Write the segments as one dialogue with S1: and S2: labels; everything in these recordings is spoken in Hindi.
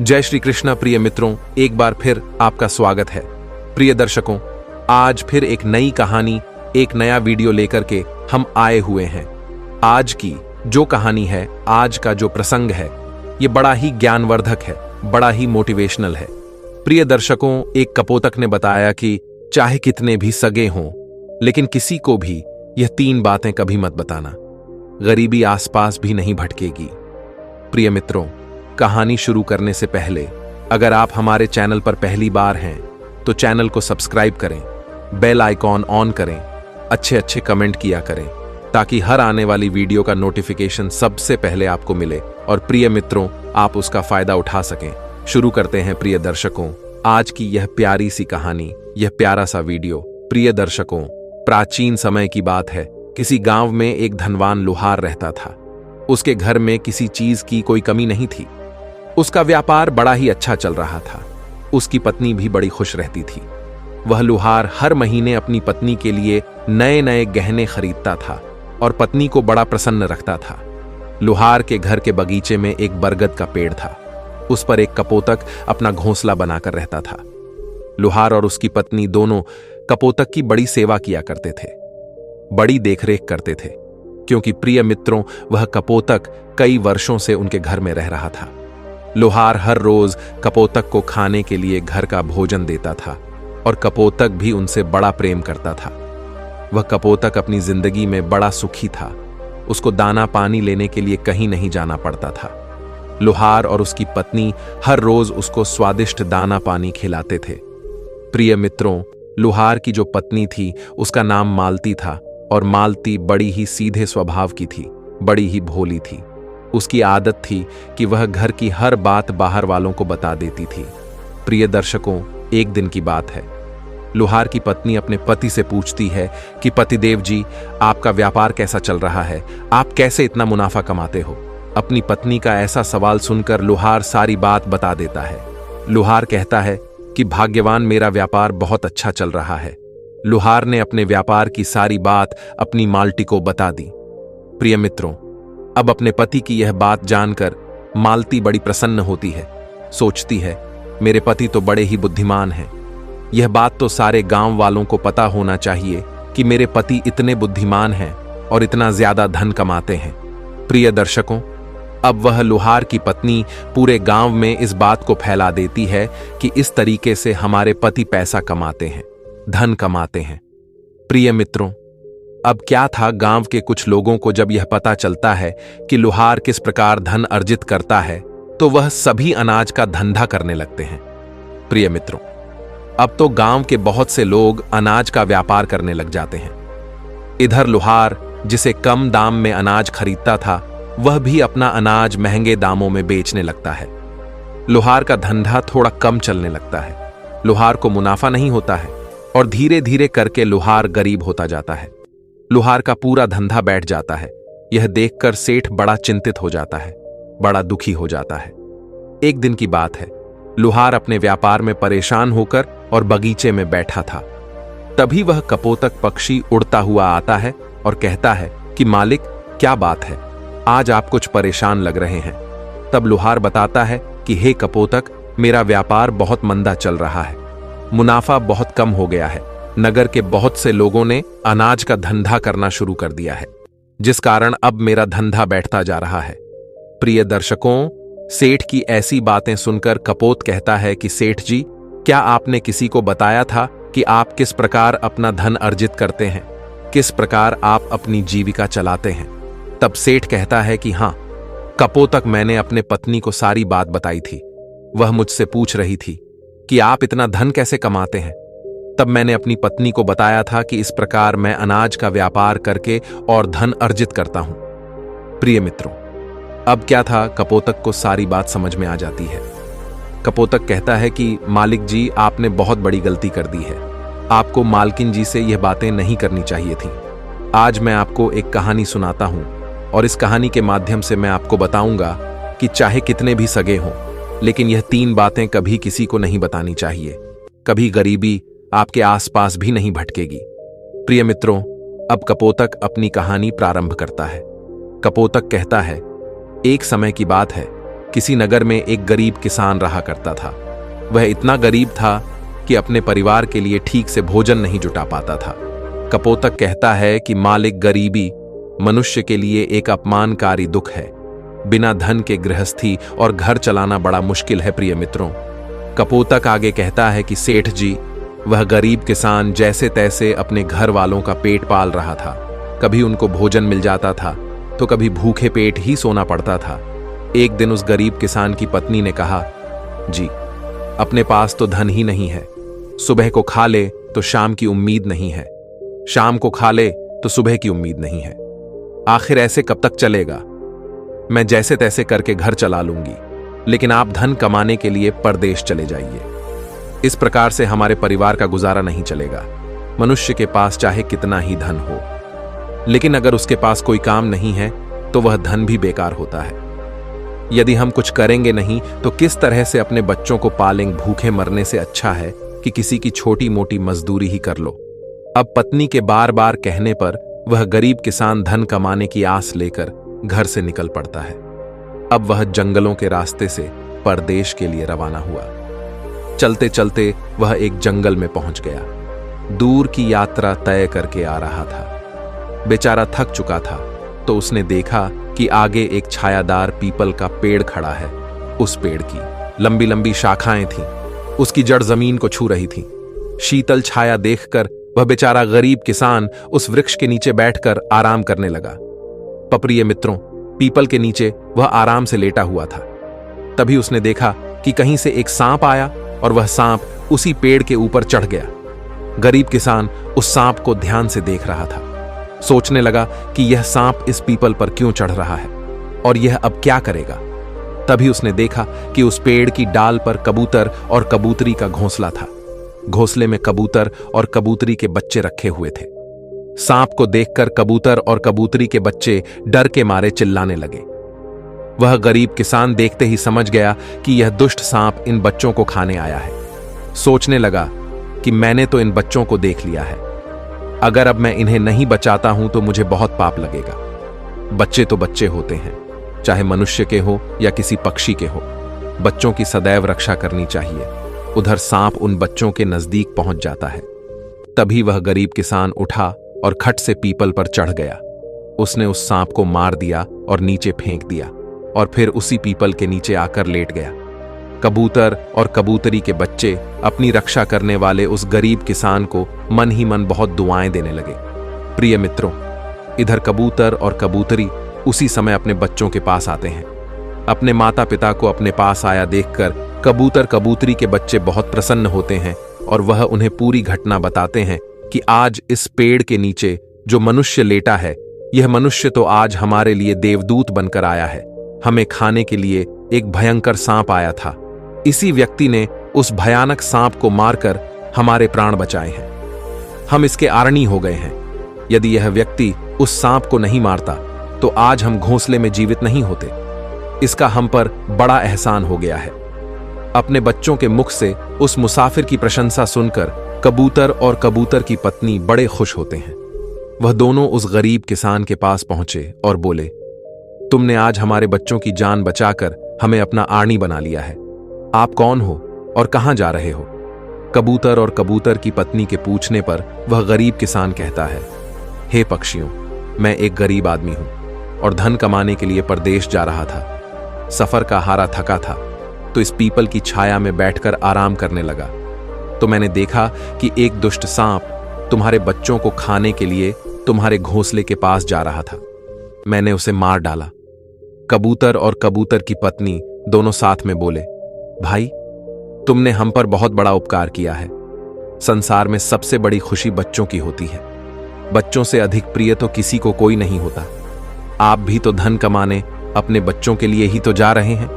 S1: जय श्री कृष्ण। प्रिय मित्रों, एक बार फिर आपका स्वागत है। प्रिय दर्शकों, आज फिर एक नई कहानी, एक नया वीडियो लेकर के हम आए हुए हैं। आज की जो कहानी है, आज का जो प्रसंग है, ये बड़ा ही ज्ञानवर्धक है, बड़ा ही मोटिवेशनल है। प्रिय दर्शकों, एक कपोतक ने बताया कि चाहे कितने भी सगे हों, लेकिन किसी को भी यह 3 बातें कभी मत बताना, गरीबी आसपास भी नहीं भटकेगी। प्रिय मित्रों, कहानी शुरू करने से पहले अगर आप हमारे चैनल पर पहली बार हैं तो चैनल को सब्सक्राइब करें, बेल आइकॉन ऑन करें, अच्छे कमेंट किया करें ताकि हर आने वाली वीडियो का नोटिफिकेशन सबसे पहले आपको मिले और प्रिय मित्रों, आप उसका फायदा उठा सकें। शुरू करते हैं प्रिय दर्शकों आज की यह प्यारी सी कहानी, यह प्यारा सा वीडियो। प्रिय दर्शकों, प्राचीन समय की बात है। किसी गांव में एक धनवान लोहार रहता था। उसके घर में किसी चीज की कोई कमी नहीं थी। उसका व्यापार बड़ा ही अच्छा चल रहा था। उसकी पत्नी भी बड़ी खुश रहती थी। वह लोहार हर महीने अपनी पत्नी के लिए नए नए गहने खरीदता था और पत्नी को बड़ा प्रसन्न रखता था। लोहार के घर के बगीचे में एक बरगद का पेड़ था। उस पर एक कपोतक अपना घोंसला बनाकर रहता था। लोहार और उसकी पत्नी दोनों कपोतक की बड़ी सेवा किया करते थे, बड़ी देखरेख करते थे, क्योंकि प्रिय मित्रों, वह कपोतक कई वर्षों से उनके घर में रह रहा था। लोहार हर रोज कपोतक को खाने के लिए घर का भोजन देता था और कपोतक भी उनसे बड़ा प्रेम करता था। वह कपोतक अपनी जिंदगी में बड़ा सुखी था। उसको दाना पानी लेने के लिए कहीं नहीं जाना पड़ता था। लोहार और उसकी पत्नी हर रोज उसको स्वादिष्ट दाना पानी खिलाते थे। प्रिय मित्रों, लोहार की जो पत्नी थी उसका नाम मालती था और मालती बड़ी ही सीधे स्वभाव की थी, बड़ी ही भोली थी। उसकी आदत थी कि वह घर की हर बात बाहर वालों को बता देती थी। प्रिय दर्शकों, एक दिन की बात है। लोहार की पत्नी अपने पति से पूछती है कि पतिदेव जी, आपका व्यापार कैसा चल रहा है? आप कैसे इतना मुनाफा कमाते हो? अपनी पत्नी का ऐसा सवाल सुनकर लोहार सारी बात बता देता है। लोहार कहता है कि भाग्यवान, मेरा व्यापार बहुत अच्छा चल रहा है। लोहार ने अपने व्यापार की सारी बात अपनी मालती को बता दी। प्रिय मित्रों, अब अपने पति की यह बात जानकर मालती बड़ी प्रसन्न होती है। सोचती है, मेरे पति तो बड़े ही बुद्धिमान हैं। यह बात तो सारे गांव वालों को पता होना चाहिए कि मेरे पति इतने बुद्धिमान हैं और इतना ज्यादा धन कमाते हैं। प्रिय दर्शकों, अब वह लोहार की पत्नी पूरे गांव में इस बात को फैला देती है कि इस तरीके से हमारे पति पैसा कमाते हैं, धन कमाते हैं। प्रिय मित्रों, अब क्या था, गांव के कुछ लोगों को जब यह पता चलता है कि लोहार किस प्रकार धन अर्जित करता है, तो वह सभी अनाज का धंधा करने लगते हैं। प्रिय मित्रों, अब तो गांव के बहुत से लोग अनाज का व्यापार करने लग जाते हैं। इधर लोहार, जिसे कम दाम में अनाज खरीदता था, वह भी अपना अनाज महंगे दामों में बेचने लगता है। लोहार का धंधा थोड़ा कम चलने लगता है। लोहार को मुनाफा नहीं होता है और धीरे धीरे करके लोहार गरीब होता जाता है। लोहार का पूरा धंधा बैठ जाता है। यह देखकर सेठ बड़ा चिंतित हो जाता है, बड़ा दुखी हो जाता है। एक दिन की बात है। लोहार अपने व्यापार में परेशान होकर और बगीचे में बैठा था। तभी वह कपोतक पक्षी उड़ता हुआ आता है और कहता है कि मालिक, क्या बात है, आज आप कुछ परेशान लग रहे हैं। तब लोहार बताता है कि हे कपोतक, मेरा व्यापार बहुत मंदा चल रहा है। मुनाफा बहुत कम हो गया है। नगर के बहुत से लोगों ने अनाज का धंधा करना शुरू कर दिया है, जिस कारण अब मेरा धंधा बैठता जा रहा है। प्रिय दर्शकों, सेठ की ऐसी बातें सुनकर कपोत कहता है कि सेठ जी, क्या आपने किसी को बताया था कि आप किस प्रकार अपना धन अर्जित करते हैं, किस प्रकार आप अपनी जीविका चलाते हैं? तब सेठ कहता है कि हाँ कपोतक, मैंने अपने पत्नी को सारी बात बताई थी। वह मुझसे पूछ रही थी कि आप इतना धन कैसे कमाते हैं। तब मैंने अपनी पत्नी को बताया था कि इस प्रकार मैं अनाज का व्यापार करके और धन अर्जित करता हूं। प्रिय मित्रों, अब क्या था, कपोतक को सारी बात समझ में आ जाती है। कपोतक कहता है कि मालिक जी, आपने बहुत बड़ी गलती कर दी है। आपको मालकिन जी से यह बातें नहीं करनी चाहिए थी। आज मैं आपको एक कहानी सुनाता हूं और इस कहानी के माध्यम से मैं आपको बताऊंगा कि चाहे कितने भी सगे हों, लेकिन यह 3 बातें कभी किसी को नहीं बतानी चाहिए। कभी गरीबी आपके आसपास भी नहीं भटकेगी। प्रिय मित्रों, अब कपोतक अपनी कहानी प्रारंभ करता है। कपोतक कहता है, एक समय की बात है, किसी नगर में एक गरीब किसान रहा करता था। वह इतना गरीब था कि अपने परिवार के लिए ठीक से भोजन नहीं जुटा पाता था। कपोतक कहता है कि मालिक गरीबी मनुष्य के लिए एक अपमानकारी दुख है। बिना धन के गृहस्थी और घर चलाना बड़ा मुश्किल है प्रिय मित्रों। कपोतक आगे कहता है कि सेठ जी, वह गरीब किसान जैसे तैसे अपने घर वालों का पेट पाल रहा था। कभी उनको भोजन मिल जाता था तो कभी भूखे पेट ही सोना पड़ता था। एक दिन उस गरीब किसान की पत्नी ने कहा, जी, अपने पास तो धन ही नहीं है। सुबह को खा ले तो शाम की उम्मीद नहीं है, शाम को खा ले तो सुबह की उम्मीद नहीं है। आखिर ऐसे कब तक चलेगा? मैं जैसे तैसे करके घर चला लूंगी, लेकिन आप धन कमाने के लिए परदेश चले जाइए। इस प्रकार से हमारे परिवार का गुजारा नहीं चलेगा। मनुष्य के पास चाहे कितना ही धन हो, लेकिन अगर उसके पास कोई काम नहीं है तो वह धन भी बेकार होता है। यदि हम कुछ करेंगे नहीं तो किस तरह से अपने बच्चों को पालेंगे? भूखे मरने से अच्छा है कि किसी की छोटी मोटी मजदूरी ही कर लो। अब पत्नी के बार बार कहने पर वह गरीब किसान धन कमाने की आस लेकर घर से निकल पड़ता है। अब वह जंगलों के रास्ते से परदेश के लिए रवाना हुआ। चलते चलते वह एक जंगल में पहुंच गया। दूर की यात्रा तय करके आ रहा था। बेचारा थक चुका था तो उसने देखा कि आगे एक छायादार पीपल का पेड़ खड़ा है। उस पेड़ की लंबी लंबी शाखाएं थीं, उसकी जड़ जमीन को छू रही थी। शीतल छाया देखकर वह बेचारा गरीब किसान उस वृक्ष के नीचे बैठकर आराम करने लगा। प्रिय मित्रों, पीपल के नीचे वह आराम से लेटा हुआ था। तभी उसने देखा कि कहीं से एक सांप आया और वह सांप उसी पेड़ के ऊपर चढ़ गया। गरीब किसान उस सांप को ध्यान से देख रहा था। सोचने लगा कि यह सांप इस पीपल पर क्यों चढ़ रहा है और यह अब क्या करेगा। तभी उसने देखा कि उस पेड़ की डाल पर कबूतर और कबूतरी का घोंसला था। घोंसले में कबूतर और कबूतरी के बच्चे रखे हुए थे। सांप को देखकर कबूतर और कबूतरी के बच्चे डर के मारे चिल्लाने लगे। वह गरीब किसान देखते ही समझ गया कि यह दुष्ट सांप इन बच्चों को खाने आया है। सोचने लगा कि मैंने तो इन बच्चों को देख लिया है, अगर अब मैं इन्हें नहीं बचाता हूं तो मुझे बहुत पाप लगेगा। बच्चे तो बच्चे होते हैं, चाहे मनुष्य के हो या किसी पक्षी के हो। बच्चों की सदैव रक्षा करनी चाहिए। उधर सांप उन बच्चों के नजदीक पहुंच जाता है। तभी वह गरीब किसान उठा और खट से पीपल पर चढ़ गया। उसने उस सांप को मार दिया और नीचे फेंक दिया और फिर उसी पीपल के नीचे आकर लेट गया। कबूतर और कबूतरी के बच्चे अपनी रक्षा करने वाले उस गरीब किसान को मन ही मन बहुत दुआएं देने लगे। प्रिय मित्रों, इधर कबूतर और कबूतरी उसी समय अपने बच्चों के पास आते हैं। अपने माता पिता को अपने पास आया देखकर कबूतर कबूतरी के बच्चे बहुत प्रसन्न होते हैं और वह उन्हें पूरी घटना बताते हैं कि आज इस पेड़ के नीचे जो मनुष्य लेटा है, यह मनुष्य तो आज हमारे लिए देवदूत बनकर आया है। हमें खाने के लिए एक भयंकर सांप आया था। इसी व्यक्ति ने उस भयानक सांप को मारकर हमारे प्राण बचाए हैं। हम इसके आरणी हो गए हैं। यदि यह व्यक्ति उस सांप को नहीं मारता तो आज हम घोंसले में जीवित नहीं होते। इसका हम पर बड़ा एहसान हो गया है। अपने बच्चों के मुख से उस मुसाफिर की प्रशंसा सुनकर कबूतर और कबूतर की पत्नी बड़े खुश होते हैं। वह दोनों उस गरीब किसान के पास पहुंचे और बोले, तुमने आज हमारे बच्चों की जान बचाकर हमें अपना आरणी बना लिया है। आप कौन हो और कहां जा रहे हो? कबूतर और कबूतर की पत्नी के पूछने पर वह गरीब किसान कहता है, हे पक्षियों, मैं एक गरीब आदमी हूं और धन कमाने के लिए परदेश जा रहा था। सफर का हारा थका था तो इस पीपल की छाया में बैठकर आराम करने लगा तो मैंने देखा कि एक दुष्ट सांप तुम्हारे बच्चों को खाने के लिए तुम्हारे घोंसले के पास जा रहा था। मैंने उसे मार डाला। कबूतर और कबूतर की पत्नी दोनों साथ में बोले, भाई, तुमने हम पर बहुत बड़ा उपकार किया है। संसार में सबसे बड़ी खुशी बच्चों की होती है। बच्चों से अधिक प्रिय तो किसी को कोई नहीं होता। आप भी तो धन कमाने अपने बच्चों के लिए ही तो जा रहे हैं।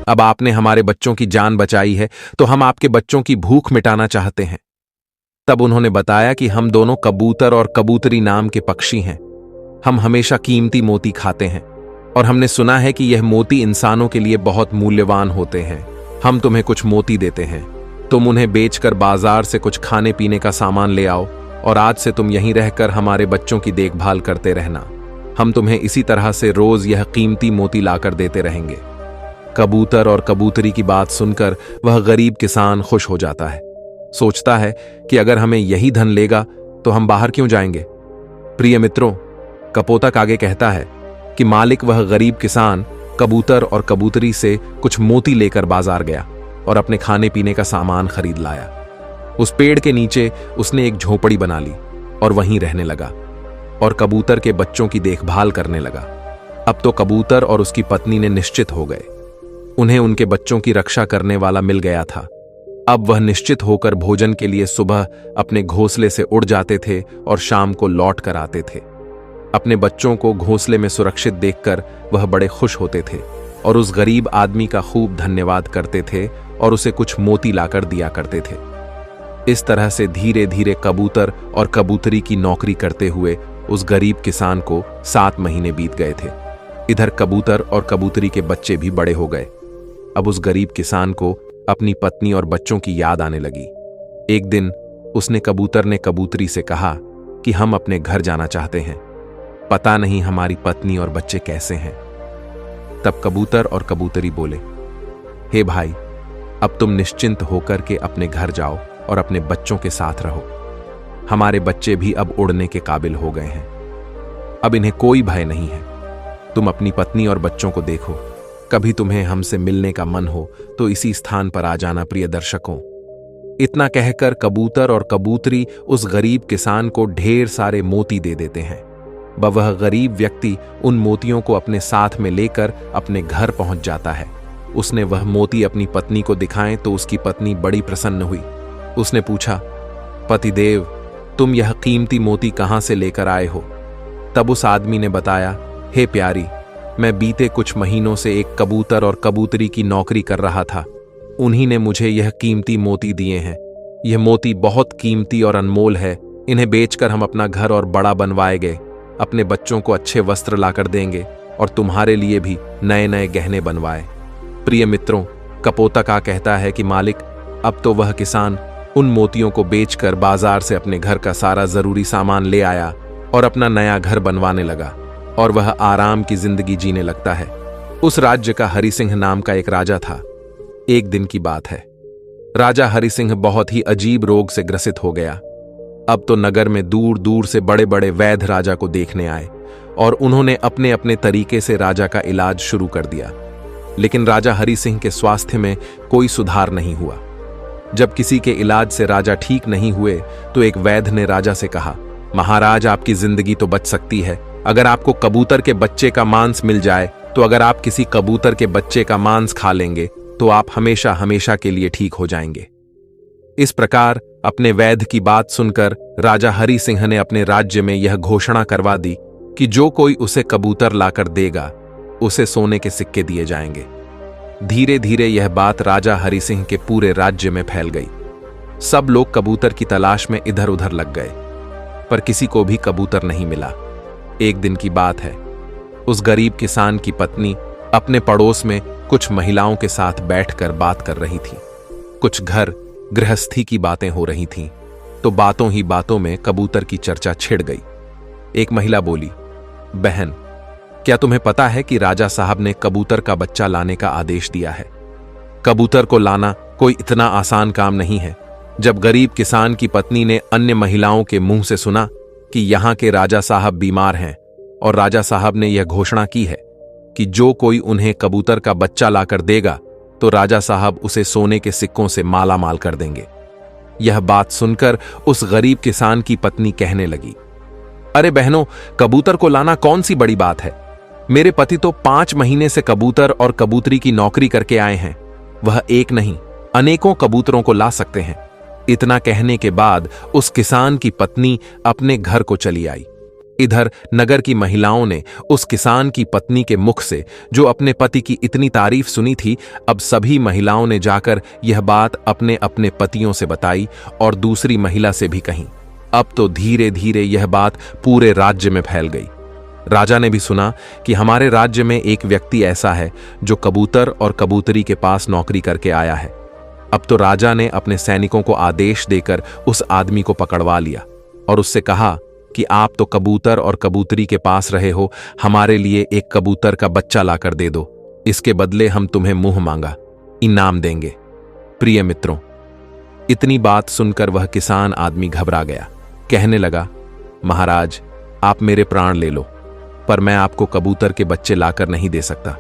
S1: अब आपने हमारे बच्चों की जान बचाई है तो हम आपके बच्चों की भूख मिटाना चाहते हैं। तब उन्होंने बताया कि हम दोनों कबूतर और कबूतरी नाम के पक्षी हैं। हम हमेशा कीमती मोती खाते हैं और हमने सुना है कि यह मोती इंसानों के लिए बहुत मूल्यवान होते हैं। हम तुम्हें कुछ मोती देते हैं, तुम उन्हें बेचकर बाजार से कुछ खाने पीने का सामान ले आओ और आज से तुम यहीं रहकर हमारे बच्चों की देखभाल करते रहना। हम तुम्हें इसी तरह से रोज यह कीमती मोती लाकर देते रहेंगे। कबूतर और कबूतरी की बात सुनकर वह गरीब किसान खुश हो जाता है। सोचता है कि अगर हमें यही धन लेगा तो हम बाहर क्यों जाएंगे। प्रिय मित्रों, कपोतक आगे कहता है कि मालिक वह गरीब किसान कबूतर और कबूतरी से कुछ मोती लेकर बाजार गया और अपने खाने पीने का सामान खरीद लाया। उस पेड़ के नीचे उसने एक झोपड़ी बना ली और वहीं रहने लगा और कबूतर के बच्चों की देखभाल करने लगा। अब तो कबूतर और उसकी पत्नी ने निश्चित हो गए। उन्हें उनके बच्चों की रक्षा करने वाला मिल गया था। अब वह निश्चित होकर भोजन के लिए सुबह अपने घोंसले से उड़ जाते थे और शाम को लौट कर आते थे। अपने बच्चों को घोंसले में सुरक्षित देखकर वह बड़े खुश होते थे और उस गरीब आदमी का खूब धन्यवाद करते थे और उसे कुछ मोती लाकर दिया करते थे। इस तरह से धीरे धीरे कबूतर और कबूतरी की नौकरी करते हुए उस गरीब किसान को 7 महीने बीत गए थे। इधर कबूतर और कबूतरी के बच्चे भी बड़े हो गए। अब उस गरीब किसान को अपनी पत्नी और बच्चों की याद आने लगी। एक दिन कबूतर ने कबूतरी से कहा कि हम अपने घर जाना चाहते हैं, पता नहीं हमारी पत्नी और बच्चे कैसे हैं। तब कबूतर और कबूतरी बोले, हे भाई, अब तुम निश्चिंत होकर के अपने घर जाओ और अपने बच्चों के साथ रहो। हमारे बच्चे भी अब उड़ने के काबिल हो गए हैं, अब इन्हें कोई भय नहीं है। तुम अपनी पत्नी और बच्चों को देखो। कभी तुम्हें हमसे मिलने का मन हो तो इसी स्थान पर आ जाना प्रिय दर्शकों। इतना कहकर कबूतर और कबूतरी उस गरीब किसान को ढेर सारे मोती दे देते हैं। वह गरीब व्यक्ति उन मोतियों को अपने साथ में लेकर अपने घर पहुंच जाता है। उसने वह मोती अपनी पत्नी को दिखाएं तो उसकी पत्नी बड़ी प्रसन्न हुई। उसने पूछा, पतिदेव, तुम यह कीमती मोती कहां से लेकर आए हो? तब उस आदमी ने बताया, हे प्यारी, मैं बीते कुछ महीनों से एक कबूतर और कबूतरी की नौकरी कर रहा था। उन्हीं ने मुझे यह कीमती मोती दिए हैं। यह मोती बहुत कीमती और अनमोल है। इन्हें बेचकर हम अपना घर और बड़ा बनवाएंगे, अपने बच्चों को अच्छे वस्त्र लाकर देंगे और तुम्हारे लिए भी नए नए गहने बनवाए। प्रिय मित्रों, कपोतक कहता है कि मालिक, अब तो वह किसान उन मोतियों को बेचकर बाजार से अपने घर का सारा जरूरी सामान ले आया और अपना नया घर बनवाने लगा और वह आराम की जिंदगी जीने लगता है। उस राज्य का हरि सिंह नाम का एक राजा था। एक दिन की बात है, राजा हरि सिंह बहुत ही अजीब रोग से ग्रसित हो गया। अब तो नगर में दूर दूर से बड़े बड़े वैद्य राजा को देखने आए और उन्होंने अपने अपने तरीके से राजा का इलाज शुरू कर दिया, लेकिन राजा हरि सिंह के स्वास्थ्य में कोई सुधार नहीं हुआ। जब किसी के इलाज से राजा ठीक नहीं हुए तो एक वैद्य ने राजा से कहा, महाराज, आपकी जिंदगी तो बच सकती है अगर आपको कबूतर के बच्चे का मांस मिल जाए। तो अगर आप किसी कबूतर के बच्चे का मांस खा लेंगे तो आप हमेशा हमेशा के लिए ठीक हो जाएंगे। इस प्रकार अपने वैद्य की बात सुनकर राजा हरि सिंह ने अपने राज्य में यह घोषणा करवा दी कि जो कोई उसे कबूतर लाकर देगा उसे सोने के सिक्के दिए जाएंगे। धीरे धीरे यह बात राजा हरि सिंह के पूरे राज्य में फैल गई। सब लोग कबूतर की तलाश में इधर उधर लग गए, पर किसी को भी कबूतर नहीं मिला। एक दिन की बात है, उस गरीब किसान की पत्नी अपने पड़ोस में कुछ महिलाओं के साथ बैठकर बात कर रही थी। कुछ घर गृहस्थी की बातें हो रही थीं, तो बातों ही बातों में कबूतर की चर्चा छिड़ गई। एक महिला बोली, बहन, क्या तुम्हें पता है कि राजा साहब ने कबूतर का बच्चा लाने का आदेश दिया है? कबूतर को लाना कोई इतना आसान काम नहीं है। जब गरीब किसान की पत्नी ने अन्य महिलाओं के मुंह से सुना कि यहाँ के राजा साहब बीमार हैं और राजा साहब ने यह घोषणा की है कि जो कोई उन्हें कबूतर का बच्चा लाकर देगा तो राजा साहब उसे सोने के सिक्कों से माला माल कर देंगे। यह बात सुनकर उस गरीब किसान की पत्नी कहने लगी, अरे बहनों, कबूतर को लाना कौन सी बड़ी बात है? मेरे पति तो 5 महीने से कबूतर और कबूतरी की नौकरी करके आए हैं। वह एक नहीं, अनेकों कबूतरों को ला सकते हैं। इतना कहने के बाद उस किसान की पत्नी अपने घर को चली आई। इधर नगर की महिलाओं ने उस किसान की पत्नी के मुख से जो अपने पति की इतनी तारीफ सुनी थी, अब सभी महिलाओं ने जाकर यह बात अपने अपने पतियों से बताई और दूसरी महिला से भी कही। अब तो धीरे धीरे यह बात पूरे राज्य में फैल गई। राजा ने भी सुना कि हमारे राज्य में एक व्यक्ति ऐसा है जो कबूतर और कबूतरी के पास नौकरी करके आया है। अब तो राजा ने अपने सैनिकों को आदेश देकर उस आदमी को पकड़वा लिया और उससे कहा कि आप तो कबूतर और कबूतरी के पास रहे हो, हमारे लिए एक कबूतर का बच्चा लाकर दे दो। इसके बदले हम तुम्हें मुंह मांगा इनाम देंगे। प्रिय मित्रों, इतनी बात सुनकर वह किसान आदमी घबरा गया। कहने लगा, महाराज, आप मेरे प्राण ले लो, पर मैं आपको कबूतर के बच्चे लाकर नहीं दे सकता।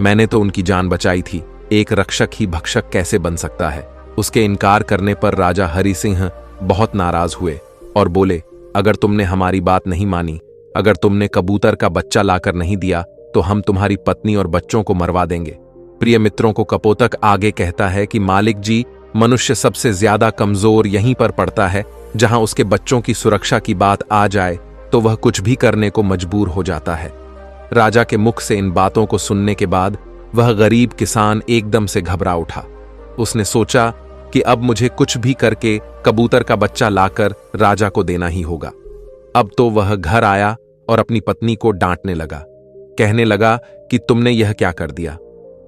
S1: मैंने तो उनकी जान बचाई थी, एक रक्षक ही भक्षक कैसे बन सकता है। उसके इनकार करने पर राजा हरि सिंह बहुत नाराज हुए और बोले, अगर तुमने हमारी बात नहीं मानी, अगर तुमने कबूतर का बच्चा लाकर नहीं दिया, तो हम तुम्हारी पत्नी और बच्चों को मरवा देंगे। प्रिय मित्रों को कपोतक आगे कहता है कि मालिक जी, मनुष्य सबसे ज्यादा कमजोर यहीं पर पड़ता है जहां उसके बच्चों की सुरक्षा की बात आ जाए तो वह कुछ भी करने को मजबूर हो जाता है। राजा के मुख से इन बातों को सुनने के बाद वह गरीब किसान एकदम से घबरा उठा। उसने सोचा कि अब मुझे कुछ भी करके कबूतर का बच्चा लाकर राजा को देना ही होगा। अब तो वह घर आया और अपनी पत्नी को डांटने लगा। कहने लगा कि तुमने यह क्या कर दिया,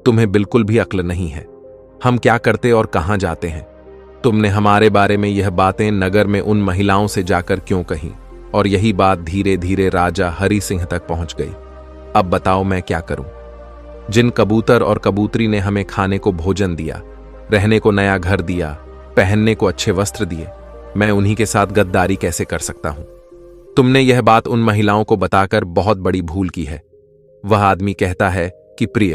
S1: तुम्हें बिल्कुल भी अक्ल नहीं है। हम क्या करते और कहां जाते हैं। तुमने हमारे बारे में यह बातें नगर में उन महिलाओं से जाकर क्यों कहीं। और यही बात धीरे धीरे राजा हरि सिंह तक पहुंच गई। अब बताओ मैं क्या करूं। जिन कबूतर और कबूतरी ने हमें खाने को भोजन दिया, रहने को नया घर दिया, पहनने को अच्छे वस्त्र दिए, मैं उन्हीं के साथ गद्दारी कैसे कर सकता हूं। तुमने यह बात उन महिलाओं को बताकर बहुत बड़ी भूल की है। वह आदमी कहता है कि प्रिय,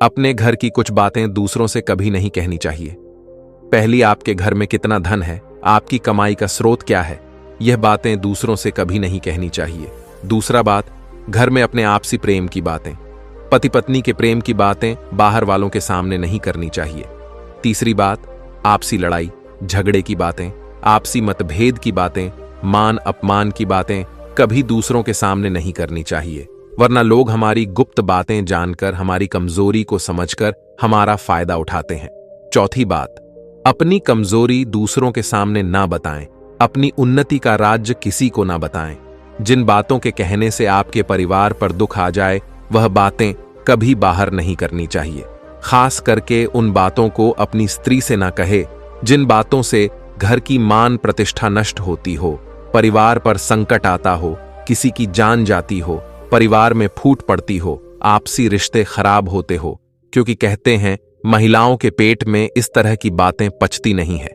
S1: अपने घर की कुछ बातें दूसरों से कभी नहीं कहनी चाहिए। पहली, आपके घर में कितना धन है, आपकी कमाई का स्रोत क्या है, यह बातें दूसरों से कभी नहीं कहनी चाहिए। दूसरा बात, घर में अपने आपसी प्रेम की बातें, पति पत्नी के प्रेम की बातें बाहर वालों के सामने नहीं करनी चाहिए। तीसरी बात, आपसी लड़ाई झगड़े की बातें, आपसी मतभेद की बातें, मान अपमान की बातें कभी दूसरों के सामने नहीं करनी चाहिए, वरना लोग हमारी गुप्त बातें जानकर, हमारी कमजोरी को समझकर हमारा फायदा उठाते हैं। चौथी बात, अपनी कमजोरी दूसरों के सामने ना बताएं, अपनी उन्नति का राज किसी को ना बताएं। जिन बातों के कहने से आपके परिवार पर दुख आ जाए, वह बातें कभी बाहर नहीं करनी चाहिए। खास करके उन बातों को अपनी स्त्री से ना कहे जिन बातों से घर की मान प्रतिष्ठा नष्ट होती हो, परिवार पर संकट आता हो, किसी की जान जाती हो, परिवार में फूट पड़ती हो, आपसी रिश्ते खराब होते हो, क्योंकि कहते हैं महिलाओं के पेट में इस तरह की बातें पचती नहीं है।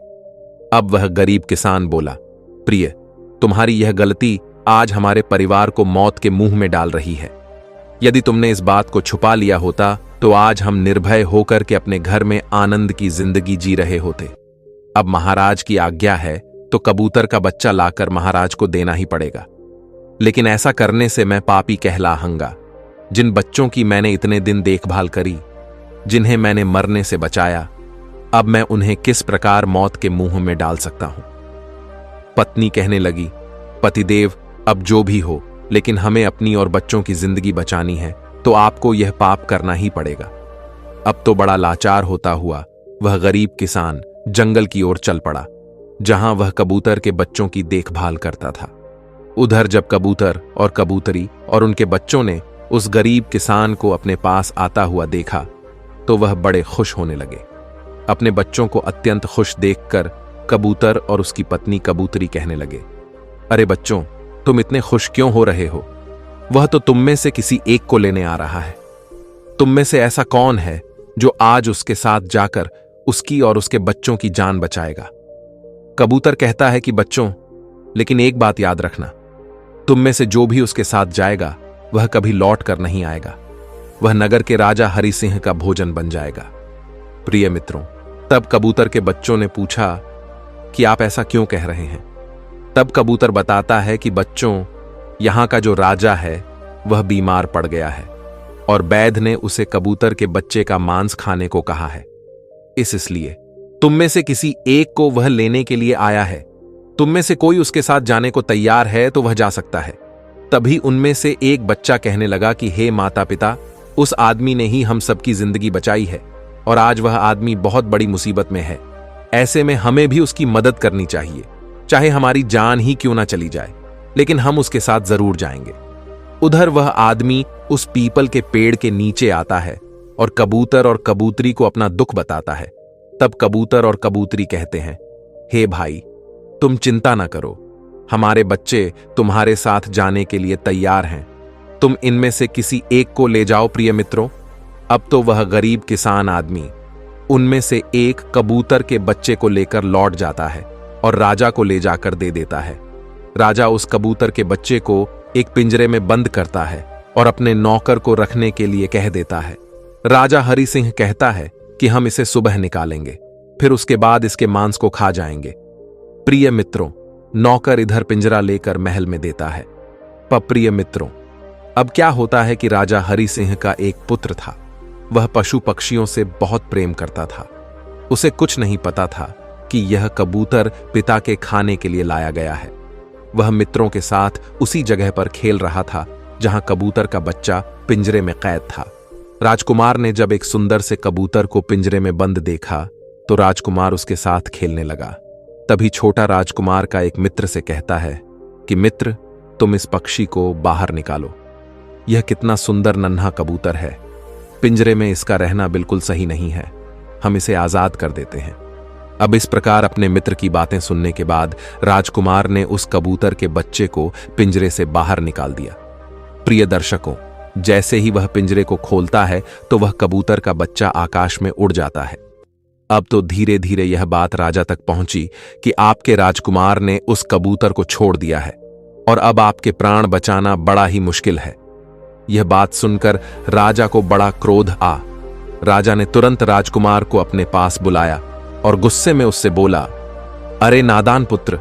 S1: अब वह गरीब किसान बोला, प्रिय, तुम्हारी यह गलती आज हमारे परिवार को मौत के मुंह में डाल रही है। यदि तुमने इस बात को छुपा लिया होता तो आज हम निर्भय होकर के अपने घर में आनंद की जिंदगी जी रहे होते। अब महाराज की आज्ञा है तो कबूतर का बच्चा लाकर महाराज को देना ही पड़ेगा, लेकिन ऐसा करने से मैं पापी कहलाऊंगा। जिन बच्चों की मैंने इतने दिन देखभाल करी, जिन्हें मैंने मरने से बचाया, अब मैं उन्हें किस प्रकार मौत के मुंह में डाल सकता हूं। पत्नी कहने लगी, पतिदेव, अब जो भी हो, लेकिन हमें अपनी और बच्चों की जिंदगी बचानी है, तो आपको यह पाप करना ही पड़ेगा। अब तो बड़ा लाचार होता हुआ वह गरीब किसान जंगल की ओर चल पड़ा, जहां वह कबूतर के बच्चों की देखभाल करता था। उधर जब कबूतर और कबूतरी और उनके बच्चों ने उस गरीब किसान को अपने पास आता हुआ देखा, तो वह बड़े खुश होने लगे। अपने बच्चों को अत्यंत खुश देखकर कबूतर और उसकी पत्नी कबूतरी कहने लगे, अरे बच्चों, तुम इतने खुश क्यों हो रहे हो? वह तो तुम में से किसी एक को लेने आ रहा है। तुम में से ऐसा कौन है जो आज उसके साथ जाकर उसकी और उसके बच्चों की जान बचाएगा? कबूतर कहता है कि बच्चों, लेकिन एक बात याद रखना, तुम में से जो भी उसके साथ जाएगा वह कभी लौट कर नहीं आएगा। वह नगर के राजा हरि सिंह का भोजन बन जाएगा। प्रिय मित्रों, तब कबूतर के बच्चों ने पूछा कि आप ऐसा क्यों कह रहे हैं? तब कबूतर बताता है कि बच्चों, यहां का जो राजा है वह बीमार पड़ गया है और वैद्य ने उसे कबूतर के बच्चे का मांस खाने को कहा है। इसलिए तुम में से किसी एक को वह लेने के लिए आया है। तुम में से कोई उसके साथ जाने को तैयार है तो वह जा सकता है। तभी उनमें से एक बच्चा कहने लगा कि हे माता पिता, उस आदमी ने ही हम सबकी जिंदगी बचाई है और आज वह आदमी बहुत बड़ी मुसीबत में है। ऐसे में हमें भी उसकी मदद करनी चाहिए, चाहे हमारी जान ही क्यों ना चली जाए, लेकिन हम उसके साथ जरूर जाएंगे। उधर वह आदमी उस पीपल के पेड़ के नीचे आता है और कबूतर और कबूतरी को अपना दुख बताता है। तब कबूतर और कबूतरी कहते हैं, हे भाई, तुम चिंता ना करो, हमारे बच्चे तुम्हारे साथ जाने के लिए तैयार हैं। तुम इनमें से किसी एक को ले जाओ प्रिय मित्रों। अब तो वह गरीब किसान आदमी उनमें से एक कबूतर के बच्चे को लेकर लौट जाता है और राजा को ले जाकर दे देता है। राजा उस कबूतर के बच्चे को एक पिंजरे में बंद करता है और अपने नौकर को रखने के लिए कह देता है। राजा हरि सिंह कहता है कि हम इसे सुबह निकालेंगे, फिर उसके बाद इसके मांस को खा जाएंगे। प्रिय मित्रों, नौकर इधर पिंजरा लेकर महल में देता है। प्रिय मित्रों, अब क्या होता है कि राजा हरि सिंह का एक पुत्र था। वह पशु पक्षियों से बहुत प्रेम करता था। उसे कुछ नहीं पता था कि यह कबूतर पिता के खाने के लिए लाया गया है। वह मित्रों के साथ उसी जगह पर खेल रहा था जहां कबूतर का बच्चा पिंजरे में कैद था। राजकुमार ने जब एक सुंदर से कबूतर को पिंजरे में बंद देखा तो राजकुमार उसके साथ खेलने लगा। तभी छोटा राजकुमार का एक मित्र से कहता है कि मित्र, तुम इस पक्षी को बाहर निकालो। यह कितना सुंदर नन्हा कबूतर है। पिंजरे में इसका रहना बिल्कुल सही नहीं है। हम इसे आजाद कर देते हैं। अब इस प्रकार अपने मित्र की बातें सुनने के बाद राजकुमार ने उस कबूतर के बच्चे को पिंजरे से बाहर निकाल दिया। प्रिय दर्शकों, जैसे ही वह पिंजरे को खोलता है तो वह कबूतर का बच्चा आकाश में उड़ जाता है। अब तो धीरे धीरे यह बात राजा तक पहुंची कि आपके राजकुमार ने उस कबूतर को छोड़ दिया है और अब आपके प्राण बचाना बड़ा ही मुश्किल है। यह बात सुनकर राजा को बड़ा क्रोध आ। राजा ने तुरंत राजकुमार को अपने पास बुलाया और गुस्से में उससे बोला, अरे नादान पुत्र,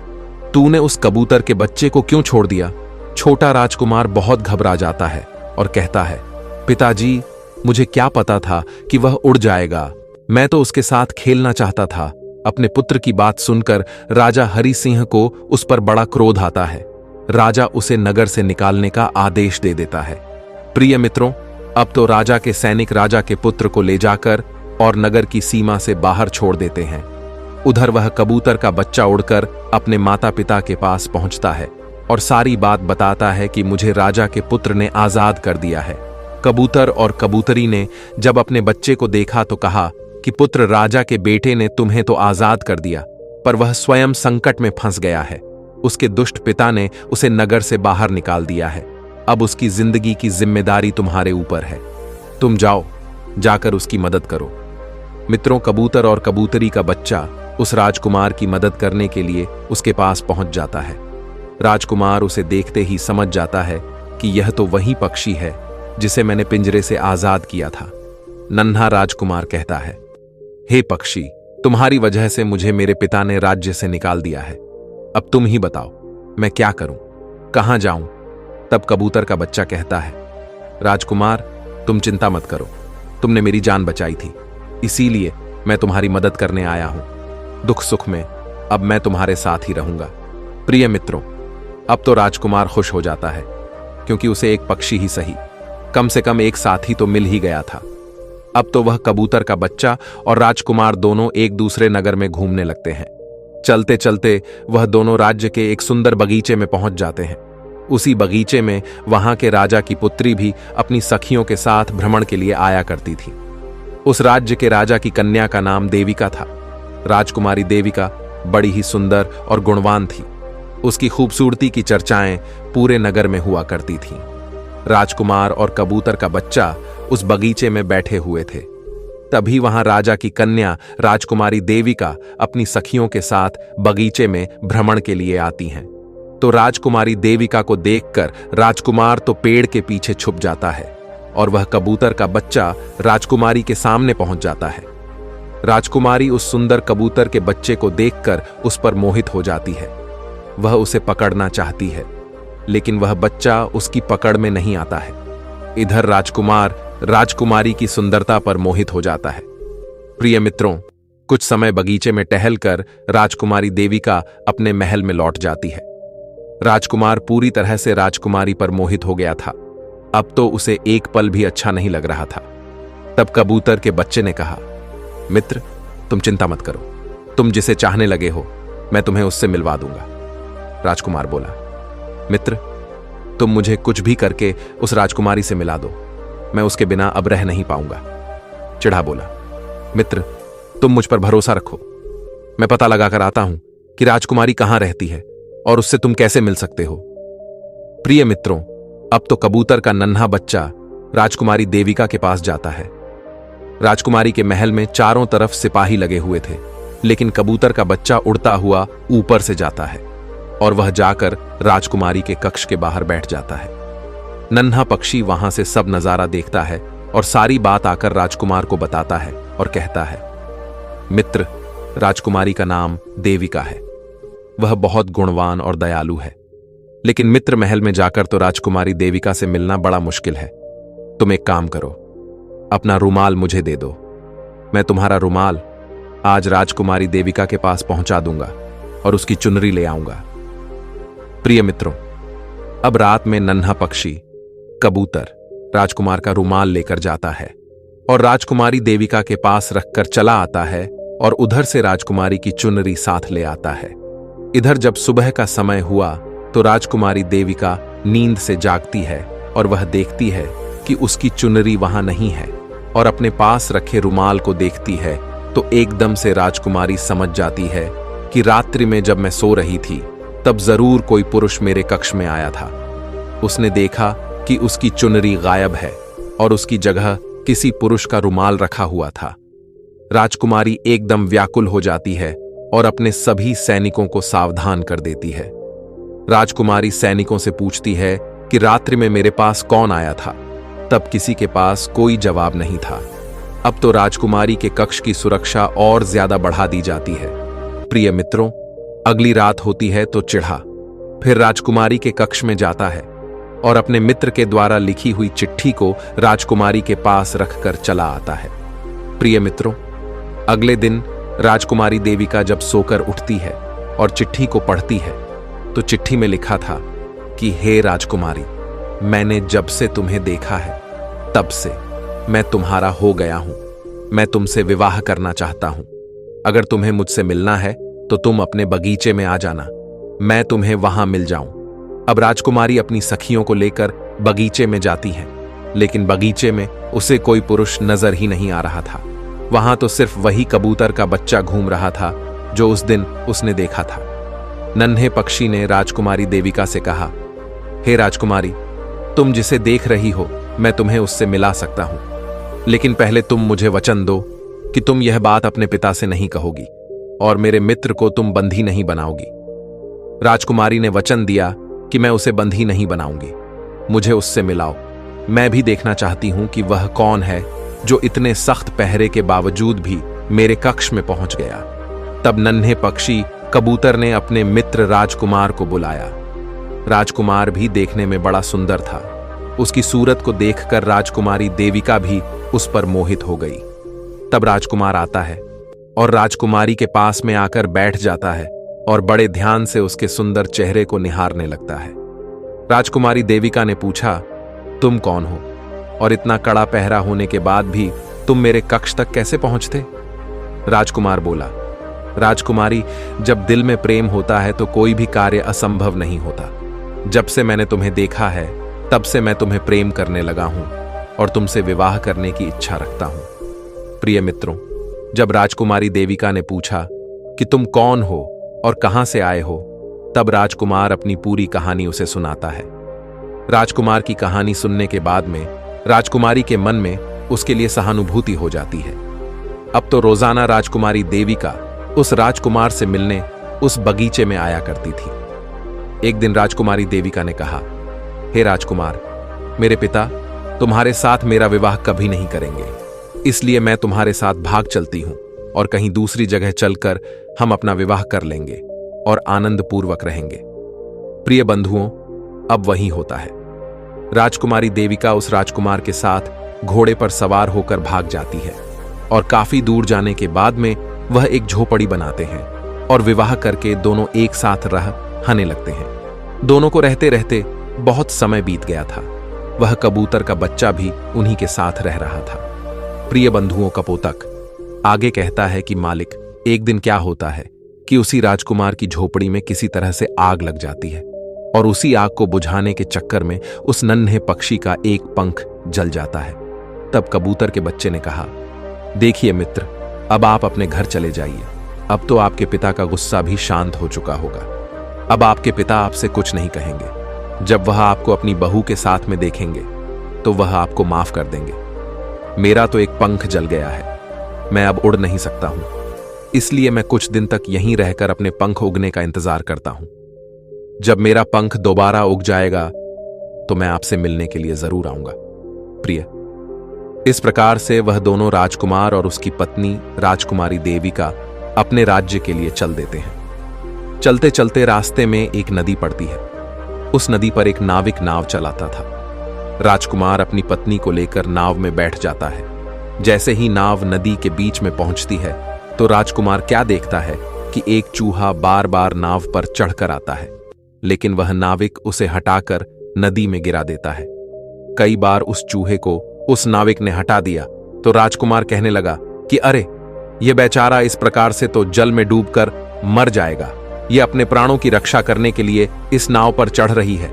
S1: तूने उस कबूतर के बच्चे को क्यों छोड़ दिया? छोटा राजकुमार बहुत घबरा जाता है और कहता है, पिताजी, मुझे क्या पता था कि वह उड़ जाएगा। मैं तो उसके साथ खेलना चाहता था। अपने पुत्र की बात सुनकर राजा हरि सिंह को उस पर बड़ा क्रोध आता है। राजा उसे नगर से निकालने का आदेश दे देता है। प्रिय मित्रों, अब तो राजा के सैनिक राजा के पुत्र को ले जाकर और नगर की सीमा से बाहर छोड़ देते हैं। उधर वह कबूतर का बच्चा उड़कर अपने माता पिता के पास पहुंचता है और सारी बात बताता है कि मुझे राजा के पुत्र ने आजाद कर दिया है। कबूतर और कबूतरी ने जब अपने बच्चे को देखा तो कहा कि पुत्र, राजा के बेटे ने तुम्हें तो आजाद कर दिया, पर वह स्वयं संकट में फंस गया है। उसके दुष्ट पिता ने उसे नगर से बाहर निकाल दिया है। अब उसकी जिंदगी की जिम्मेदारी तुम्हारे ऊपर है। तुम जाओ, जाकर उसकी मदद करो। मित्रों, कबूतर और कबूतरी का बच्चा उस राजकुमार की मदद करने के लिए उसके पास पहुंच जाता है। राजकुमार उसे देखते ही समझ जाता है कि यह तो वही पक्षी है जिसे मैंने पिंजरे से आजाद किया था। नन्हा राजकुमार कहता है, हे पक्षी, तुम्हारी वजह से मुझे मेरे पिता ने राज्य से निकाल दिया है। अब तुम ही बताओ, मैं क्या करूं, कहां जाऊं? तब कबूतर का बच्चा कहता है, राजकुमार, तुम चिंता मत करो। तुमने मेरी जान बचाई थी, इसीलिए मैं तुम्हारी मदद करने आया हूं। दुख सुख में अब मैं तुम्हारे साथ ही रहूंगा। प्रिय मित्रों, अब तो राजकुमार खुश हो जाता है, क्योंकि उसे एक पक्षी ही सही, कम से कम एक साथी तो मिल ही गया था। अब तो वह कबूतर का बच्चा और राजकुमार दोनों एक दूसरे नगर में घूमने लगते हैं। चलते चलते वह दोनों राज्य के एक सुंदर बगीचे में पहुंच जाते हैं। उसी बगीचे में वहां के राजा की पुत्री भी अपनी सखियों के साथ भ्रमण के लिए आया करती थी। उस राज्य के राजा की कन्या का नाम देविका था। राजकुमारी देविका बड़ी ही सुंदर और गुणवान थी। उसकी खूबसूरती की चर्चाएं पूरे नगर में हुआ करती थीं। राजकुमार और कबूतर का बच्चा उस बगीचे में बैठे हुए थे। तभी वहां राजा की कन्या राजकुमारी देविका अपनी सखियों के साथ बगीचे में भ्रमण के लिए आती हैं। तो राजकुमारी देविका को देखकर राजकुमार तो पेड़ के पीछे छुप जाता है और वह कबूतर का बच्चा राजकुमारी के सामने पहुंच जाता है। राजकुमारी उस सुंदर कबूतर के बच्चे को देखकर उस पर मोहित हो जाती है। वह उसे पकड़ना चाहती है, लेकिन वह बच्चा उसकी पकड़ में नहीं आता है। इधर राजकुमार राजकुमारी की सुंदरता पर मोहित हो जाता है। प्रिय मित्रों, कुछ समय बगीचे में टहलकर राजकुमारी देविका अपने महल में लौट जाती है। राजकुमार पूरी तरह से राजकुमारी पर मोहित हो गया था। अब तो उसे एक पल भी अच्छा नहीं लग रहा था। तब कबूतर के बच्चे ने कहा, मित्र, तुम चिंता मत करो। तुम जिसे चाहने लगे हो, मैं तुम्हें उससे मिलवा दूंगा। राजकुमार बोला, मित्र, तुम मुझे कुछ भी करके उस राजकुमारी से मिला दो, मैं उसके बिना अब रह नहीं पाऊंगा। चिढ़ा बोला, मित्र, तुम मुझ पर भरोसा रखो। मैं पता लगाकर आता हूं कि राजकुमारी कहां रहती है और उससे तुम कैसे मिल सकते हो। प्रिय मित्रों, अब तो कबूतर का नन्हा बच्चा राजकुमारी देविका के पास जाता है राजकुमारी के महल में चारों तरफ सिपाही लगे हुए थे, लेकिन कबूतर का बच्चा उड़ता हुआ ऊपर से जाता है और वह जाकर राजकुमारी के कक्ष के बाहर बैठ जाता है। नन्हा पक्षी वहां से सब नजारा देखता है और सारी बात आकर राजकुमार को बताता है और कहता है, मित्र, राजकुमारी का नाम देविका है। वह बहुत गुणवान और दयालु है, लेकिन मित्र महल में जाकर तो राजकुमारी देविका से मिलना बड़ा मुश्किल है। तुम एक काम करो, अपना रुमाल मुझे दे दो। मैं तुम्हारा रुमाल आज राजकुमारी देविका के पास पहुंचा दूंगा और उसकी चुनरी ले आऊंगा। प्रिय मित्रों, अब रात में नन्हा पक्षी कबूतर राजकुमार का रुमाल लेकर जाता है और राजकुमारी देविका के पास रखकर चला आता है और उधर से राजकुमारी की चुनरी साथ ले आता है। इधर जब सुबह का समय हुआ तो राजकुमारी देविका नींद से जागती है और वह देखती है कि उसकी चुनरी वहां नहीं है और अपने पास रखे रुमाल को देखती है तो एकदम से राजकुमारी समझ जाती है कि रात्रि में जब मैं सो रही थी तब जरूर कोई पुरुष मेरे कक्ष में आया था। उसने देखा कि उसकी चुनरी गायब है और उसकी जगह किसी पुरुष का रुमाल रखा हुआ था। राजकुमारी एकदम व्याकुल हो जाती है और अपने सभी सैनिकों को सावधान कर देती है। राजकुमारी सैनिकों से पूछती है कि रात्रि में मेरे पास कौन आया था। तब किसी के पास कोई जवाब नहीं था। अब तो राजकुमारी के कक्ष की सुरक्षा और ज्यादा बढ़ा दी जाती है। प्रिय मित्रों, अगली रात होती है तो चिढ़ा फिर राजकुमारी के कक्ष में जाता है और अपने मित्र के द्वारा लिखी हुई चिट्ठी को राजकुमारी के पास रखकर चला आता है। प्रिय मित्रों, अगले दिन राजकुमारी देविका जब सोकर उठती है और चिट्ठी को पढ़ती है तो चिट्ठी में लिखा था कि हे राजकुमारी, मैंने जब से तुम्हें देखा है तब से मैं तुम्हारा हो गया हूं। मैं तुमसे विवाह करना चाहता हूं। अगर तुम्हें मुझसे मिलना है तो तुम अपने बगीचे में आ जाना, मैं तुम्हें वहां मिल जाऊं। अब राजकुमारी अपनी सखियों को लेकर बगीचे में जाती है, लेकिन बगीचे में उसे कोई पुरुष नजर ही नहीं आ रहा था। वहां तो सिर्फ वही कबूतर का बच्चा घूम रहा था जो उस दिन उसने देखा था। नन्हे पक्षी ने राजकुमारी देविका से कहा, हे राजकुमारी, तुम जिसे देख रही हो मैं तुम्हें उससे मिला सकता हूं, लेकिन पहले तुम मुझे वचन दो कि तुम यह बात अपने पिता से नहीं कहोगी और मेरे मित्र को तुम बंधी नहीं बनाओगी। राजकुमारी ने वचन दिया कि मैं उसे बंधी नहीं बनाऊंगी, मुझे उससे मिलाओ। मैं भी देखना चाहती हूं कि वह कौन है जो इतने सख्त पहरे के बावजूद भी मेरे कक्ष में पहुंच गया। तब नन्हे पक्षी कबूतर ने अपने मित्र राजकुमार को बुलाया। राजकुमार भी देखने में बड़ा सुंदर था। उसकी सूरत को देखकर राजकुमारी देविका भी उस पर मोहित हो गई। तब राजकुमार आता है और राजकुमारी के पास में आकर बैठ जाता है और बड़े ध्यान से उसके सुंदर चेहरे को निहारने लगता है। राजकुमारी देविका ने पूछा, तुम कौन हो और इतना कड़ा पहरा होने के बाद भी तुम मेरे कक्ष तक कैसे पहुंचते? राजकुमार बोला, राजकुमारी, जब दिल में प्रेम होता है तो कोई भी कार्य असंभव नहीं होता। जब से मैंने तुम्हें देखा है तब से मैं तुम्हें प्रेम करने लगा हूं और तुमसे विवाह करने की इच्छा रखता हूं। प्रिय मित्रों, जब राजकुमारी देविका ने पूछा कि तुम कौन हो और कहां से आए हो, तब राजकुमार अपनी पूरी कहानी उसे सुनाता है। राजकुमार की कहानी सुनने के बाद में राजकुमारी के मन में उसके लिए सहानुभूति हो जाती है। अब तो रोजाना राजकुमारी देविका उस राजकुमार से मिलने उस बगीचे में आया करती थी। एक दिन राजकुमारी देविका ने कहा, हे राजकुमार, मेरे पिता तुम्हारे साथ मेरा विवाह कभी नहीं करेंगे, इसलिए मैं तुम्हारे साथ भाग चलती हूं और कहीं दूसरी जगह चलकर हम अपना विवाह कर लेंगे और आनंद पूर्वक रहेंगे। प्रिय बंधुओं, अब वही होता है। राजकुमारी देविका उस राजकुमार के साथ घोड़े पर सवार होकर भाग जाती है और काफी दूर जाने के बाद में वह एक झोपड़ी बनाते हैं और विवाह करके दोनों एक साथ रहने लगते हैं। दोनों को रहते रहते बहुत समय बीत गया था। वह कबूतर का बच्चा भी उन्हीं के साथ रह रहा था। प्रिय बंधुओं, कपोतक आगे कहता है कि मालिक, एक दिन क्या होता है कि उसी राजकुमार की झोपड़ी में किसी तरह से आग लग जाती है और उसी आग को बुझाने के चक्कर में उस नन्हे पक्षी का एक पंख जल जाता है। तब कबूतर के बच्चे ने कहा, देखिए मित्र, अब आप अपने घर चले जाइए। अब तो आपके पिता का गुस्सा भी शांत हो चुका होगा। अब आपके पिता आपसे कुछ नहीं कहेंगे। जब वह आपको अपनी बहू के साथ में देखेंगे तो वह आपको माफ कर देंगे। मेरा तो एक पंख जल गया है, मैं अब उड़ नहीं सकता हूं, इसलिए मैं कुछ दिन तक यहीं रहकर अपने पंख उगने का इंतजार करता हूं। जब मेरा पंख दोबारा उग जाएगा तो मैं आपसे मिलने के लिए जरूर आऊंगा, प्रिय। इस प्रकार से वह दोनों राजकुमार और उसकी पत्नी राजकुमारी देविका अपने राज्य के लिए चल देते हैं। चलते चलते रास्ते में एक नदी पड़ती है। उस नदी पर एक नाविक नाव चलाता था। राजकुमार अपनी पत्नी को लेकर नाव में बैठ जाता है। जैसे ही नाव नदी के बीच में पहुंचती है तो राजकुमार क्या देखता है कि एक चूहा बार बार नाव पर चढ़कर आता है, लेकिन वह नाविक उसे हटाकर नदी में गिरा देता है। कई बार उस चूहे को उस नाविक ने हटा दिया तो राजकुमार कहने लगा कि अरे, यह बेचारा इस प्रकार से तो जल में डूबकर मर जाएगा। यह अपने प्राणों की रक्षा करने के लिए इस नाव पर चढ़ रही है,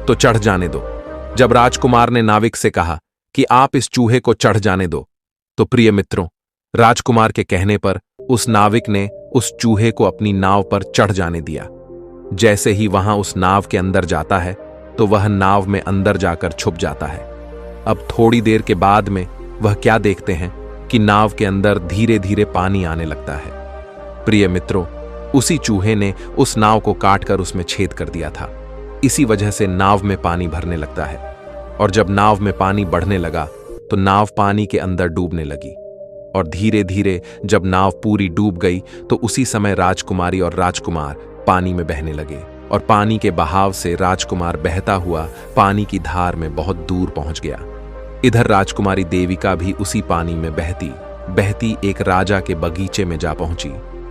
S1: तो चढ़ जाने दो। जब राजकुमार ने नाविक से कहा कि आप इस चूहे को चढ़ जाने दो, तो प्रिय मित्रों, राजकुमार के कहने पर उस नाविक ने उस चूहे को अपनी नाव पर चढ़ जाने दिया। जैसे ही वहां उस नाव के अंदर जाता है तो वह नाव में अंदर जाकर छुप जाता है। अब थोड़ी देर के बाद में वह क्या देखते हैं कि नाव के अंदर धीरे धीरे पानी आने लगता है। प्रिय मित्रों, उसी चूहे ने उस नाव को काटकर उसमें छेद कर दिया था। इसी वजह से नाव में पानी भरने लगता है, और जब नाव में पानी बढ़ने लगा तो नाव पानी के अंदर डूबने लगी। और धीरे धीरे जब नाव पूरी डूब गई तो उसी समय राजकुमारी और राजकुमार पानी में बहने लगे, और पानी के बहाव से राजकुमार बहता हुआ पानी की धार में बहुत दूर पहुंच गया। इधर राजकुमारी देविका भी उसी पानी में बहती बहती एक राजा के बगीचे में जा पहुंची।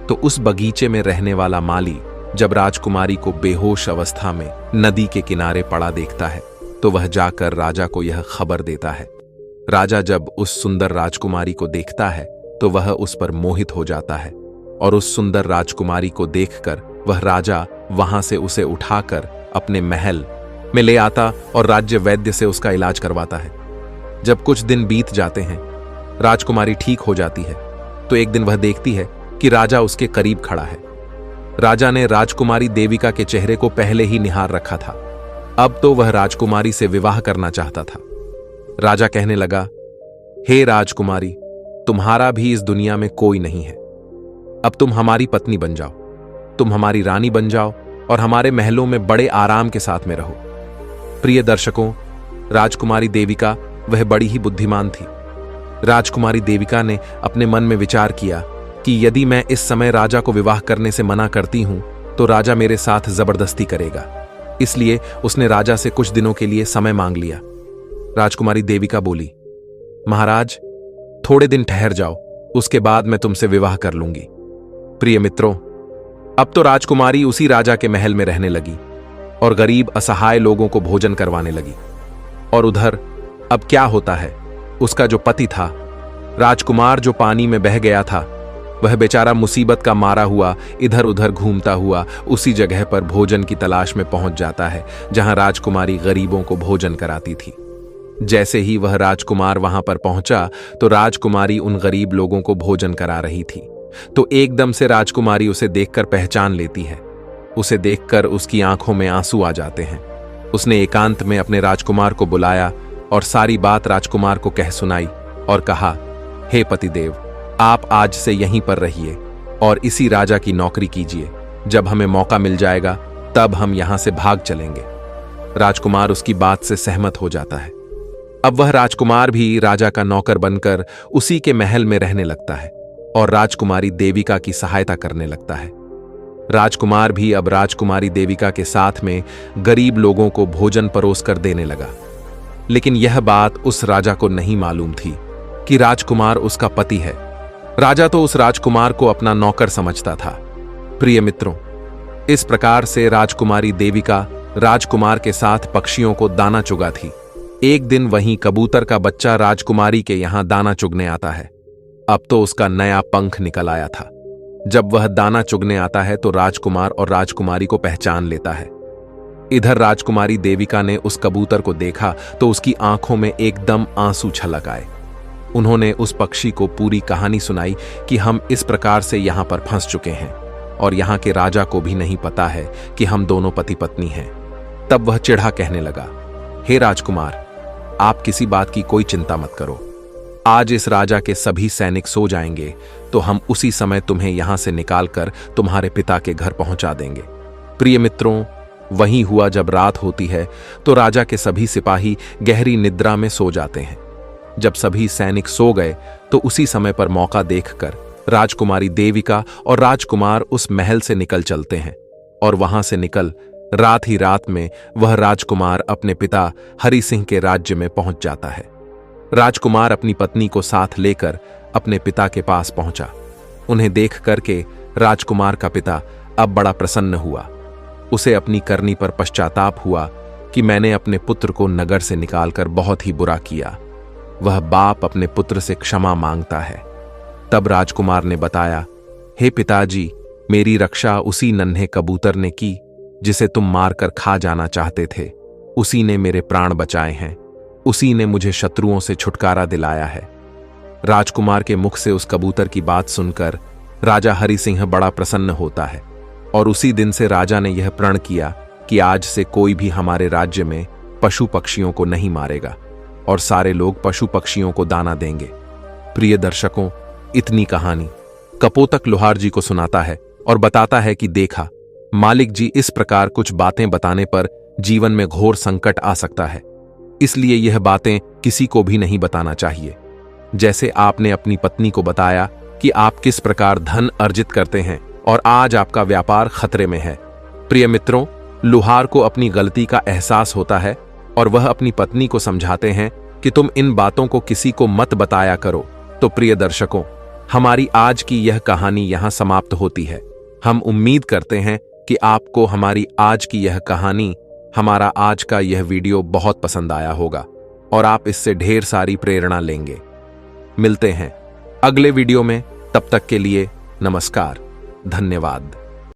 S1: तो उस बगीचे में रहने वाला माली जब राजकुमारी को बेहोश अवस्था में नदी के किनारे पड़ा देखता है तो वह जाकर राजा को यह खबर देता है। राजा जब उस सुंदर राजकुमारी को देखता है तो वह उस पर मोहित हो जाता है, और उस सुंदर राजकुमारी को देखकर वह राजा वहां से उसे उठाकर अपने महल में ले आता और राज्य वैद्य से उसका इलाज करवाता है। जब कुछ दिन बीत जाते हैं, राजकुमारी ठीक हो जाती है, तो एक दिन वह देखती है कि राजा उसके करीब खड़ा है। राजा ने राजकुमारी देविका के चेहरे को पहले ही निहार रखा था। अब तो वह राजकुमारी से विवाह करना चाहता था। राजा कहने लगा, हे राजकुमारी, तुम्हारा भी इस दुनिया में कोई नहीं है। अब तुम हमारी पत्नी बन जाओ, तुम हमारी रानी बन जाओ और हमारे महलों में बड़े आराम के साथ में रहो। प्रिय दर्शकों, राजकुमारी देविका वह बड़ी ही बुद्धिमान थी। राजकुमारी देविका ने अपने मन में विचार किया कि यदि मैं इस समय राजा को विवाह करने से मना करती हूं तो राजा मेरे साथ जबरदस्ती करेगा। इसलिए उसने राजा से कुछ दिनों के लिए समय मांग लिया। राजकुमारी देविका बोली, महाराज, थोड़े दिन ठहर जाओ, उसके बाद मैं तुमसे विवाह कर लूंगी। प्रिय मित्रों, अब तो राजकुमारी उसी राजा के महल में रहने लगी और गरीब असहाय लोगों को भोजन करवाने लगी। और उधर अब क्या होता है, उसका जो पति था, राजकुमार जो पानी में बह गया था, वह बेचारा मुसीबत का मारा हुआ इधर उधर घूमता हुआ उसी जगह पर भोजन की तलाश में पहुंच जाता है जहां राजकुमारी गरीबों को भोजन कराती थी। जैसे ही वह राजकुमार वहां पर पहुंचा तो राजकुमारी उन गरीब लोगों को भोजन करा रही थी। तो एकदम से राजकुमारी उसे देखकर पहचान लेती है। उसे देखकर उसकी आंखों में आंसू आ जाते हैं। उसने एकांत में अपने राजकुमार को बुलाया और सारी बात राजकुमार को कह सुनाई और कहा, हे पतिदेव, आप आज से यहीं पर रहिए और इसी राजा की नौकरी कीजिए। जब हमें मौका मिल जाएगा तब हम यहां से भाग चलेंगे। राजकुमार उसकी बात से सहमत हो जाता है। अब वह राजकुमार भी राजा का नौकर बनकर उसी के महल में रहने लगता है और राजकुमारी देविका की सहायता करने लगता है। राजकुमार भी अब राजकुमारी देविका के साथ में गरीब लोगों को भोजन परोस कर देने लगा। लेकिन यह बात उस राजा को नहीं मालूम थी कि राजकुमार उसका पति है। राजा तो उस राजकुमार को अपना नौकर समझता था। प्रिय मित्रों, इस प्रकार से राजकुमारी देविका राजकुमार के साथ पक्षियों को दाना चुगा थी। एक दिन वहीं कबूतर का बच्चा राजकुमारी के यहां दाना चुगने आता है। अब तो उसका नया पंख निकल आया था। जब वह दाना चुगने आता है तो राजकुमार और राजकुमारी को पहचान लेता है। इधर राजकुमारी देविका ने उस कबूतर को देखा तो उसकी आंखों में एकदम आंसू छलक आए। उन्होंने उस पक्षी को पूरी कहानी सुनाई कि हम इस प्रकार से यहां पर फंस चुके हैं और यहां के राजा को भी नहीं पता है कि हम दोनों पति पत्नी हैं। तब वह चिढ़ा कहने लगा, हे राजकुमार, आप किसी बात की कोई चिंता मत करो। आज इस राजा के सभी सैनिक सो जाएंगे तो हम उसी समय तुम्हें यहां से निकालकर तुम्हारे पिता के घर पहुंचा देंगे। प्रिय मित्रों, वही हुआ जब रात होती है तो राजा के सभी सिपाही गहरी निद्रा में सो जाते हैं। जब सभी सैनिक सो गए तो उसी समय पर मौका देखकर राजकुमारी देविका और राजकुमार उस महल से निकल चलते हैं और वहां से निकल रात ही रात में वह राजकुमार अपने पिता हरि सिंह के राज्य में पहुंच जाता है। राजकुमार अपनी पत्नी को साथ लेकर अपने पिता के पास पहुंचा। उन्हें देख करके राजकुमार का पिता अब बड़ा प्रसन्न हुआ। उसे अपनी करनी पर पश्चाताप हुआ कि मैंने अपने पुत्र को नगर से निकालकर बहुत ही बुरा किया। वह बाप अपने पुत्र से क्षमा मांगता है। तब राजकुमार ने बताया, हे पिताजी, मेरी रक्षा उसी नन्हे कबूतर ने की जिसे तुम मारकर खा जाना चाहते थे। उसी ने मेरे प्राण बचाए हैं, उसी ने मुझे शत्रुओं से छुटकारा दिलाया है। राजकुमार के मुख से उस कबूतर की बात सुनकर राजा हरि सिंह बड़ा प्रसन्न होता है और उसी दिन से राजा ने यह प्रण किया कि आज से कोई भी हमारे राज्य में पशु पक्षियों को नहीं मारेगा और सारे लोग पशु पक्षियों को दाना देंगे। प्रिय दर्शकों, इतनी कहानी कपोतक लोहार जी को सुनाता है और बताता है कि देखा, मालिक जी इस प्रकार कुछ बातें बताने पर जीवन में घोर संकट आ सकता है, इसलिए यह बातें किसी को भी नहीं बताना चाहिए। जैसे आपने अपनी पत्नी को बताया कि आप किस प्रकार धन अर्जित करते हैं और आज आपका व्यापार खतरे में है। प्रिय मित्रों, लोहार को अपनी गलती का एहसास होता है और वह अपनी पत्नी को समझाते हैं कि तुम इन बातों को किसी को मत बताया करो। तो प्रिय दर्शकों, हमारी आज की यह कहानी यहां समाप्त होती है। हम उम्मीद करते हैं कि आपको हमारी आज की यह कहानी, हमारा आज का यह वीडियो बहुत पसंद आया होगा और आप इससे ढेर सारी प्रेरणा लेंगे। मिलते हैं अगले वीडियो में, तब तक के लिए नमस्कार, धन्यवाद।